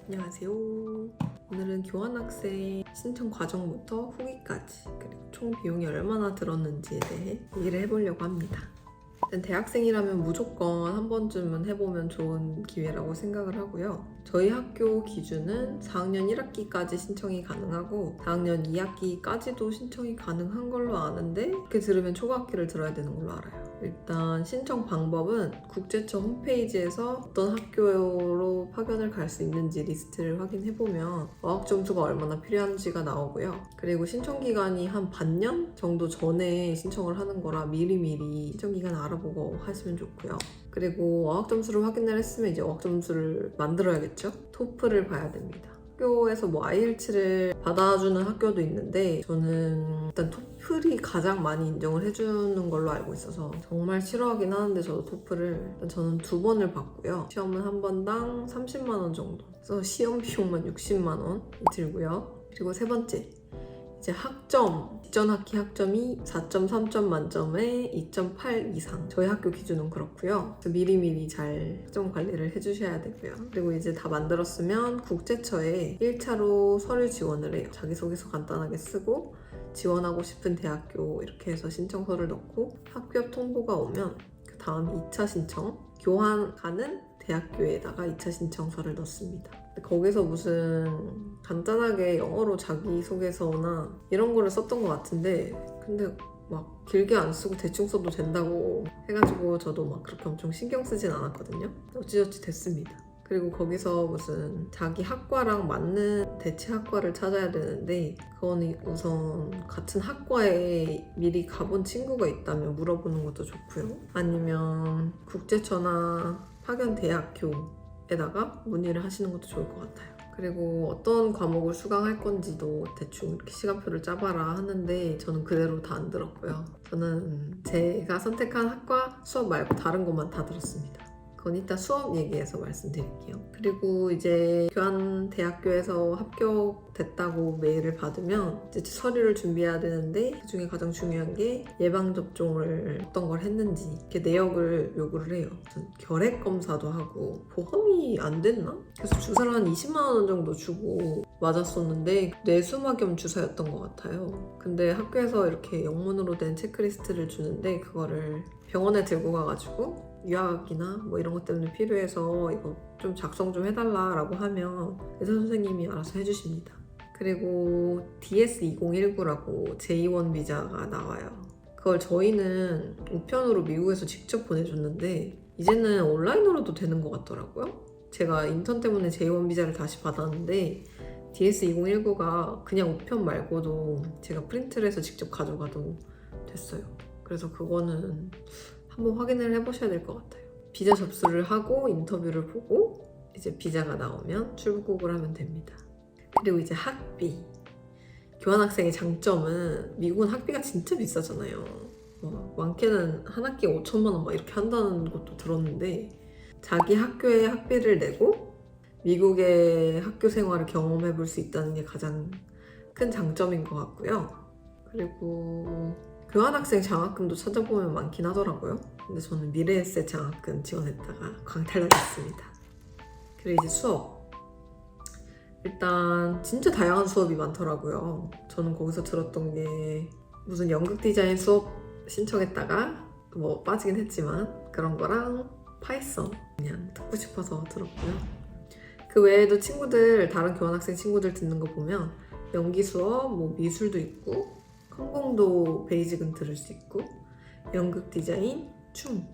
안녕하세요. 오늘은 교환학생 신청 과정부터 후기까지 그리고 총 비용이 얼마나 들었는지에 대해 얘기를 해보려고 합니다. 일단 대학생이라면 무조건 한 번쯤은 해보면 좋은 기회라고 생각을 하고요. 저희 학교 기준은 4학년 1학기까지 신청이 가능하고 4학년 2학기까지도 신청이 가능한 걸로 아는데 이렇게 들으면 초등학기를 들어야 되는 걸로 알아요. 일단 신청 방법은 국제처 홈페이지에서 어떤 학교로 파견을 갈 수 있는지 리스트를 확인해보면 어학 점수가 얼마나 필요한지가 나오고요. 그리고 신청 기간이 한 반년 정도 전에 신청을 하는 거라 미리미리 신청 기간 알아보고 하시면 좋고요. 그리고 어학 점수를 확인을 했으면 이제 어학 점수를 만들어야겠죠? 토플을 봐야 됩니다. 학교에서 뭐 IELTS를 받아주는 학교도 있는데 저는 일단 토플이 가장 많이 인정을 해주는 걸로 알고 있어서 정말 싫어하긴 하는데 저도 토플을 저는 2번을 받고요. 시험은 한 번당 30만 원 정도. 그래서 시험 비용만 60만 원 들고요. 그리고 세 번째 이제 학점, 직전 학기 학점이 4.3점 만점에 2.8 이상. 저희 학교 기준은 그렇고요. 그래서 미리미리 잘 학점 관리를 해주셔야 되고요. 그리고 이제 다 만들었으면 국제처에 1차로 서류 지원을 해요. 자기소개서 간단하게 쓰고 지원하고 싶은 대학교 이렇게 해서 신청서를 넣고 학교 통보가 오면 그 다음 2차 신청, 교환 가는 대학교에다가 2차 신청서를 넣습니다. 거기서 무슨 간단하게 영어로 자기소개서나 이런 거를 썼던 것 같은데 근데 막 길게 안 쓰고 대충 써도 된다고 해가지고 저도 막 그렇게 엄청 신경 쓰진 않았거든요. 어찌저찌 됐습니다. 그리고 거기서 무슨 자기 학과랑 맞는 대체 학과를 찾아야 되는데 그거는 우선 같은 학과에 미리 가본 친구가 있다면 물어보는 것도 좋고요. 아니면 국제처나 파견 대학교에다가 문의를 하시는 것도 좋을 것 같아요. 그리고 어떤 과목을 수강할 건지도 대충 이렇게 시간표를 짜봐라 하는데 저는 그대로 다 안 들었고요. 저는 제가 선택한 학과 수업 말고 다른 것만 다 들었습니다. 그건 이따 수업 얘기해서 말씀드릴게요. 그리고 이제 교환대학교에서 합격됐다고 메일을 받으면 이제 서류를 준비해야 되는데 그중에 가장 중요한 게 예방접종을 어떤 걸 했는지 이렇게 내역을 요구를 해요. 결핵검사도 하고 보험이 안 됐나? 그래서 주사를 한 20만 원 정도 주고 맞았었는데 뇌수막염 주사였던 것 같아요. 근데 학교에서 이렇게 영문으로 된 체크리스트를 주는데 그거를 병원에 들고 가가지고 유학이나 뭐 이런 것 때문에 필요해서 이거 좀 작성 좀 해달라고 하면 의사 선생님이 알아서 해주십니다. 그리고 DS2019라고 J1 비자가 나와요. 그걸 저희는 우편으로 미국에서 직접 보내줬는데 이제는 온라인으로도 되는 것 같더라고요. 제가 인턴 때문에 J1 비자를 다시 받았는데 DS2019가 그냥 우편 말고도 제가 프린트를 해서 직접 가져가도 됐어요. 그래서 그거는 한번 확인을 해보셔야 될 것 같아요. 비자 접수를 하고 인터뷰를 보고 이제 비자가 나오면 출국을 하면 됩니다. 그리고 이제 학비. 교환학생의 장점은 미국은 학비가 진짜 비싸잖아요. 많게는 한 학기에 5천만 원 막 이렇게 한다는 것도 들었는데 자기 학교에 학비를 내고 미국의 학교 생활을 경험해 볼 수 있다는 게 가장 큰 장점인 것 같고요. 그리고 교환학생 장학금도 찾아보면 많긴 하더라고요. 근데 저는 미래에셋 장학금 지원했다가 광탈당했습니다. 그리고 이제 수업. 일단 진짜 다양한 수업이 많더라고요. 저는 거기서 들었던 게 무슨 연극 디자인 수업 신청했다가 뭐 빠지긴 했지만 그런 거랑 파이썬 그냥 듣고 싶어서 들었고요. 그 외에도 다른 교환학생 친구들 듣는 거 보면 연기 수업, 뭐 미술도 있고 컴공도 베이직은 들을 수 있고 연극 디자인, 춤,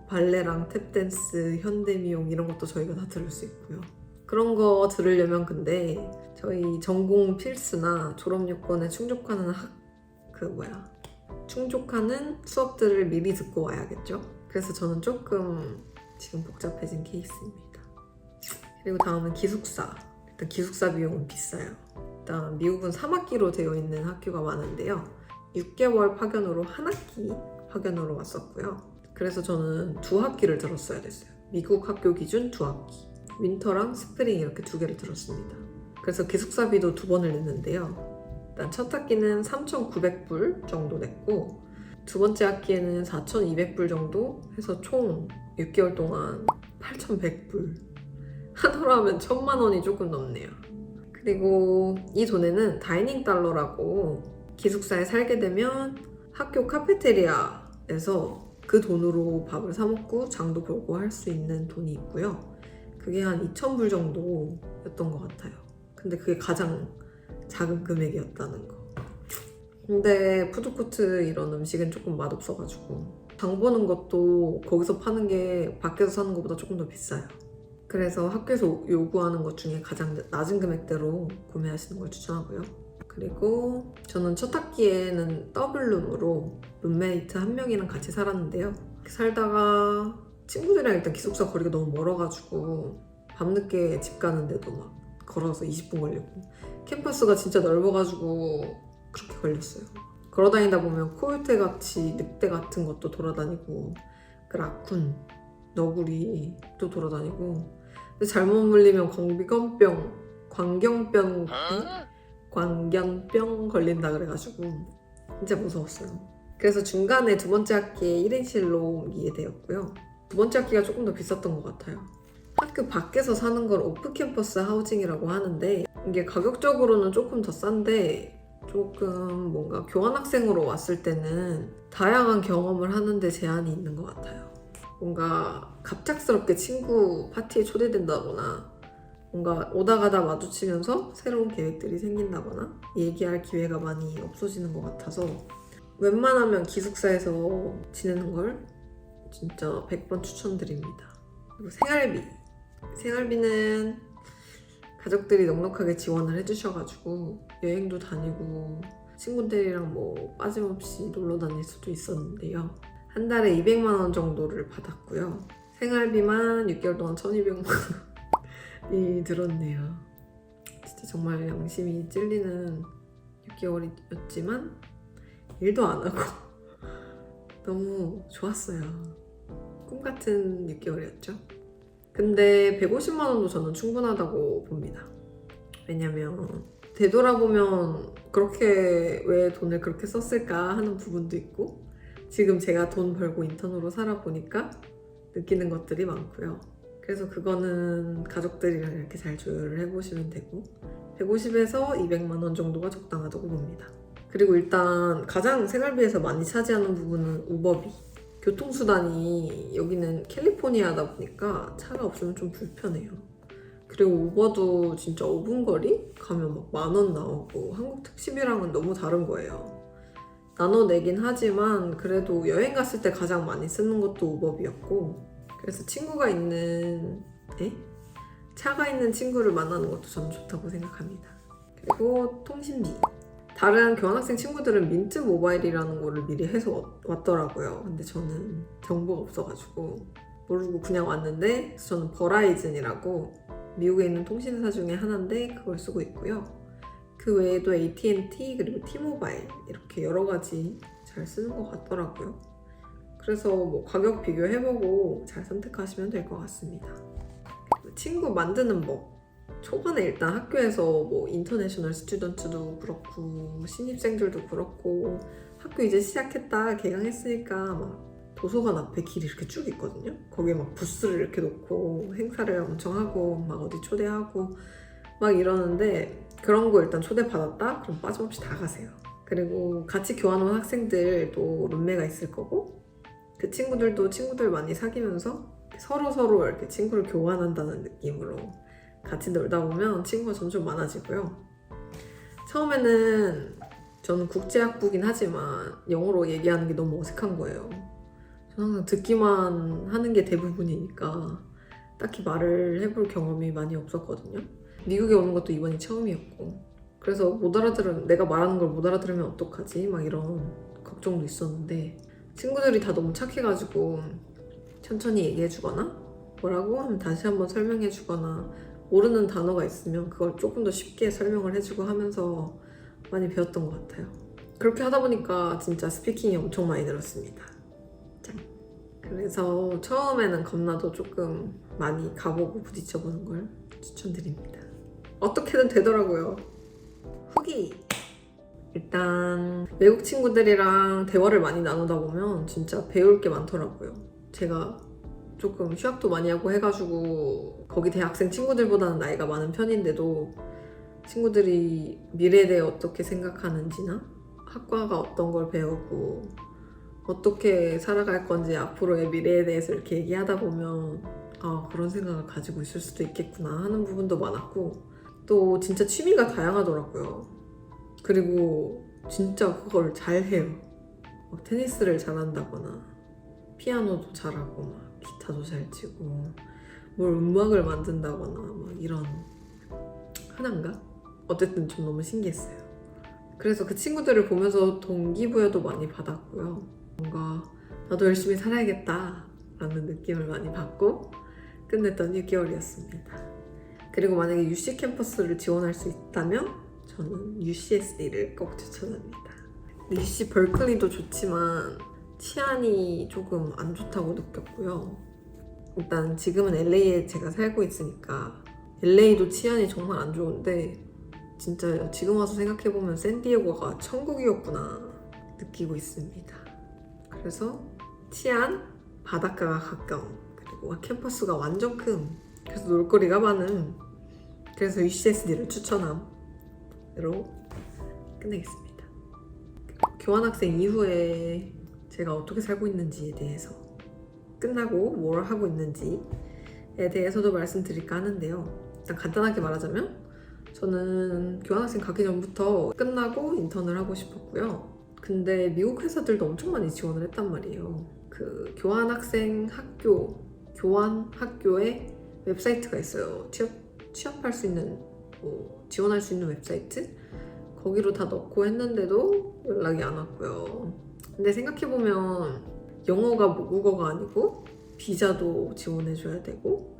발레랑 탭댄스, 현대미용 이런 것도 저희가 다 들을 수 있고요. 그런 거 들으려면 근데 저희 전공 필수나 졸업 요건에 충족하는 수업들을 미리 듣고 와야겠죠. 그래서 저는 조금 지금 복잡해진 케이스입니다. 그리고 다음은 기숙사. 일단 기숙사 비용은 비싸요. 일단 미국은 3학기로 되어 있는 학교가 많은데요. 6개월 파견으로 한 학기 파견으로 왔었고요. 그래서 저는 2학기를 들었어야 됐어요. 미국 학교 기준 2학기. 윈터랑 스프링 이렇게 2개를 들었습니다. 그래서 기숙사비도 2번을 냈는데요. 일단 첫 학기는 3,900불 정도 냈고 두 번째 학기에는 4,200불 정도 해서 총 6개월 동안 8,100불 한화로 하면 1,000만 원이 조금 넘네요. 그리고 이 돈에는 다이닝 달러라고 기숙사에 살게 되면 학교 카페테리아에서 그 돈으로 밥을 사 먹고 장도 보고 할 수 있는 돈이 있고요. 그게 한 2,000불 정도였던 것 같아요. 근데 그게 가장 작은 금액이었다는 거. 근데 푸드코트 이런 음식은 조금 맛없어가지고 장 보는 것도 거기서 파는 게 밖에서 사는 것보다 조금 더 비싸요. 그래서 학교에서 요구하는 것 중에 가장 낮은 금액대로 구매하시는 걸 추천하고요. 그리고 저는 첫 학기에는 더블룸으로 룸메이트 한 명이랑 같이 살았는데요. 살다가 친구들이랑 일단 기숙사 거리가 너무 멀어가지고 밤늦게 집 가는데도 막 걸어서 20분 걸리고 캠퍼스가 진짜 넓어가지고 그렇게 걸렸어요. 걸어다니다 보면 코요테같이 늑대 같은 것도 돌아다니고 그 라쿤, 너구리도 돌아다니고 근데 잘못 물리면 광견병 걸린다 그래가지고 진짜 무서웠어요. 그래서 중간에 두 번째 학기에 1인실로 옮기게 되었고요. 두 번째 학기가 조금 더 비쌌던 것 같아요. 학교 밖에서 사는 걸 오프캠퍼스 하우징이라고 하는데 이게 가격적으로는 조금 더 싼데 조금 뭔가 교환학생으로 왔을 때는 다양한 경험을 하는데 제한이 있는 것 같아요. 뭔가 갑작스럽게 친구 파티에 초대된다거나 뭔가 오다 가다 마주치면서 새로운 계획들이 생긴다거나 얘기할 기회가 많이 없어지는 것 같아서 웬만하면 기숙사에서 지내는 걸 진짜 100번 추천드립니다. 그리고 생활비는 가족들이 넉넉하게 지원을 해주셔가지고 여행도 다니고 친구들이랑 뭐 빠짐없이 놀러 다닐 수도 있었는데요. 한 달에 200만 원 정도를 받았고요. 생활비만 6개월 동안 1,200만 원이 들었네요. 진짜 정말 양심이 찔리는 6개월이었지만 일도 안 하고 너무 좋았어요. 꿈같은 6개월이었죠. 근데 150만 원도 저는 충분하다고 봅니다. 왜냐면 되돌아보면 그렇게 왜 돈을 그렇게 썼을까 하는 부분도 있고 지금 제가 돈 벌고 인턴으로 살아보니까 느끼는 것들이 많고요. 그래서 그거는 가족들이랑 이렇게 잘 조율을 해보시면 되고 150에서 200만 원 정도가 적당하다고 봅니다. 그리고 일단 가장 생활비에서 많이 차지하는 부분은 우버비. 교통수단이 여기는 캘리포니아다 보니까 차가 없으면 좀 불편해요. 그리고 우버도 진짜 5분 거리 가면 막 10,000원 나오고 한국 택시비랑은 너무 다른 거예요. 나눠 내긴 하지만 그래도 여행 갔을 때 가장 많이 쓰는 것도 우버비였고 그래서 차가 있는 친구를 만나는 것도 저는 좋다고 생각합니다. 그리고 통신비. 다른 교환학생 친구들은 민트 모바일이라는 거를 미리 해서 왔더라고요. 근데 저는 정보가 없어가지고 모르고 그냥 왔는데 저는 버라이즌이라고 미국에 있는 통신사 중에 하나인데 그걸 쓰고 있고요. 그 외에도 AT&T 그리고 T-모바일 이렇게 여러 가지 잘 쓰는 것 같더라고요. 그래서 뭐 가격 비교해보고 잘 선택하시면 될 것 같습니다. 친구 만드는 법. 초반에 일단 학교에서 뭐 인터내셔널 스튜던트도 그렇고 신입생들도 그렇고 학교 이제 시작했다 개강했으니까 막 도서관 앞에 길이 이렇게 쭉 있거든요. 거기에 막 부스를 이렇게 놓고 행사를 엄청 하고 막 어디 초대하고 막 이러는데 그런 거 일단 초대받았다? 그럼 빠짐없이 다 가세요. 그리고 같이 교환 온 학생들도 룸메가 있을 거고 그 친구들도 친구들 많이 사귀면서 서로 이렇게 친구를 교환한다는 느낌으로 같이 놀다 보면 친구가 점점 많아지고요. 처음에는 저는 국제학부긴 하지만 영어로 얘기하는 게 너무 어색한 거예요. 저는 항상 듣기만 하는 게 대부분이니까 딱히 말을 해볼 경험이 많이 없었거든요. 미국에 오는 것도 이번이 처음이었고 그래서 내가 말하는 걸 못 알아들으면 어떡하지? 막 이런 걱정도 있었는데 친구들이 다 너무 착해가지고 천천히 얘기해주거나 뭐라고 하면 다시 한번 설명해주거나 모르는 단어가 있으면 그걸 조금 더 쉽게 설명을 해주고 하면서 많이 배웠던 것 같아요. 그렇게 하다 보니까 진짜 스피킹이 엄청 많이 늘었습니다. 짠. 그래서 처음에는 겁나도 조금 많이 가보고 부딪혀보는 걸 추천드립니다. 어떻게든 되더라고요. 후기! 일단 외국 친구들이랑 대화를 많이 나누다 보면 진짜 배울 게 많더라고요. 제가 조금 휴학도 많이 하고 해가지고 거기 대학생 친구들보다는 나이가 많은 편인데도 친구들이 미래에 대해 어떻게 생각하는지나 학과가 어떤 걸 배우고 어떻게 살아갈 건지 앞으로의 미래에 대해서 이렇게 얘기하다 보면 그런 생각을 가지고 있을 수도 있겠구나 하는 부분도 많았고 또 진짜 취미가 다양하더라고요. 그리고 진짜 그걸 잘해요. 막 테니스를 잘한다거나 피아노도 잘하고 막 기타도 잘 치고 뭘 음악을 만든다거나 막 이런 흔한가? 어쨌든 좀 너무 신기했어요. 그래서 그 친구들을 보면서 동기부여도 많이 받았고요. 뭔가 나도 열심히 살아야겠다 라는 느낌을 많이 받고 끝냈던 6개월이었습니다. 그리고 만약에 UC 캠퍼스를 지원할 수 있다면 저는 UCSD를 꼭 추천합니다. UC 벌클리도 좋지만 치안이 조금 안 좋다고 느꼈고요. 일단 지금은 LA에 제가 살고 있으니까 LA도 치안이 정말 안 좋은데 진짜 지금 와서 생각해보면 샌디에고가 천국이었구나 느끼고 있습니다. 그래서 치안, 바닷가가 가까운 그리고 캠퍼스가 완전 큰 그래서 놀거리가 많은 그래서 UCSD를 추천함으로 끝내겠습니다. 교환학생 이후에 제가 어떻게 살고 있는지에 대해서 끝나고 뭘 하고 있는지에 대해서도 말씀드릴까 하는데요. 일단 간단하게 말하자면 저는 교환학생 가기 전부터 끝나고 인턴을 하고 싶었고요. 근데 미국 회사들도 엄청 많이 지원을 했단 말이에요. 그 교환학생 학교, 교환 학교에 웹사이트가 있어요. 취업할 수 있는, 지원할 수 있는 웹사이트? 거기로 다 넣고 했는데도 연락이 안 왔고요. 근데 생각해보면 영어가 모국어가 아니고 비자도 지원해줘야 되고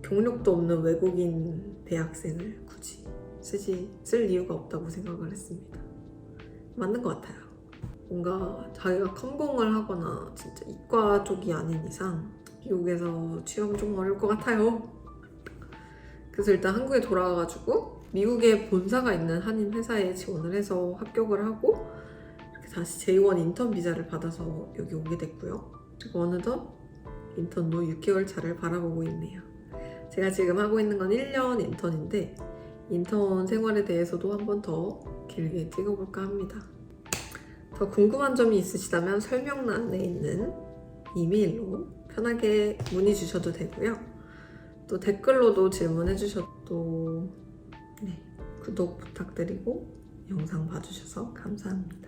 경력도 없는 외국인 대학생을 굳이 쓸 이유가 없다고 생각을 했습니다. 맞는 것 같아요. 뭔가 자기가 컴공을 하거나 진짜 이과 쪽이 아닌 이상 미국에서 취업은 좀 어려울 것 같아요. 그래서 일단 한국에 돌아와가지고 미국에 본사가 있는 한인 회사에 지원을 해서 합격을 하고 이렇게 다시 J1 인턴 비자를 받아서 여기 오게 됐고요. 그리고 어느덧 인턴도 6개월 차를 바라보고 있네요. 제가 지금 하고 있는 건 1년 인턴인데 인턴 생활에 대해서도 한 번 더 길게 찍어볼까 합니다. 더 궁금한 점이 있으시다면 설명란에 있는 이메일로 편하게 문의 주셔도 되고요. 또 댓글로도 질문해 주셔도 구독 부탁드리고 영상 봐주셔서 감사합니다.